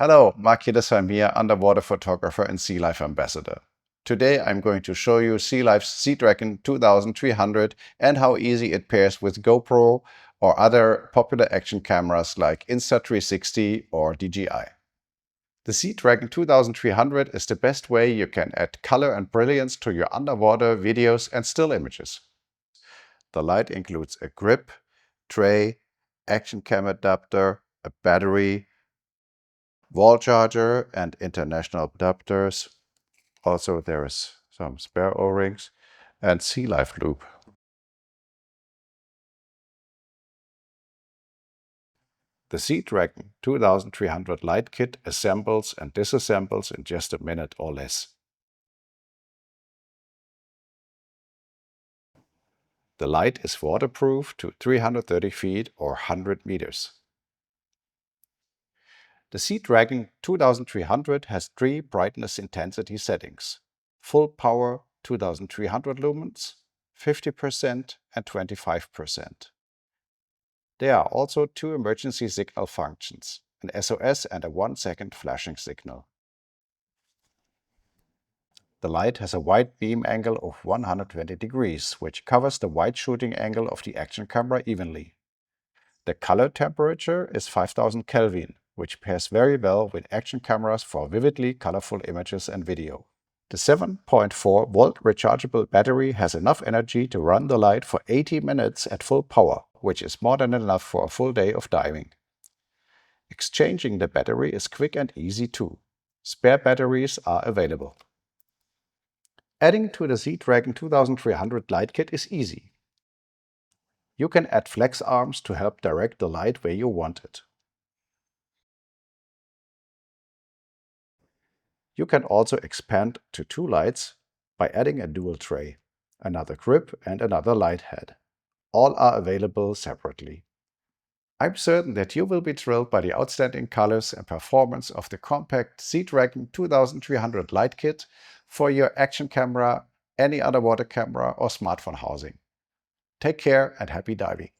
Hello, Mark Hildesheim here, underwater photographer and Sealife ambassador. Today I'm going to show you Sealife's Sea-Dragon 2300 and how easy it pairs with GoPro or other popular action cameras like Insta360 or DJI. The Sea-Dragon 2300 is the best way you can add color and brilliance to your underwater videos and still images. The light includes a grip, tray, action cam adapter, a battery, wall charger and international adapters. Also there is some spare O-rings and Sealife loop. The Sea-Dragon 2300 light kit assembles and disassembles in just a minute or less. The light is waterproof to 330 feet or 100 meters. The Sea-Dragon 2300 has 3 brightness intensity settings: full power 2300 lumens, 50% and 25%. There are also 2 emergency signal functions, an SOS and a 1-second flashing signal. The light has a wide beam angle of 120 degrees, which covers the wide shooting angle of the action camera evenly. The color temperature is 5000 Kelvin, which pairs very well with action cameras for vividly colorful images and video. The 7.4-volt rechargeable battery has enough energy to run the light for 80 minutes at full power, which is more than enough for a full day of diving. Exchanging the battery is quick and easy too. Spare batteries are available. Adding to the Sea-Dragon 2300 light kit is easy. You can add flex arms to help direct the light where you want it. You can also expand to 2 lights by adding a dual tray, another grip and another light head. All are available separately. I'm certain that you will be thrilled by the outstanding colors and performance of the compact Sea-Dragon 2300 light kit for your action camera, any underwater camera or smartphone housing. Take care and happy diving!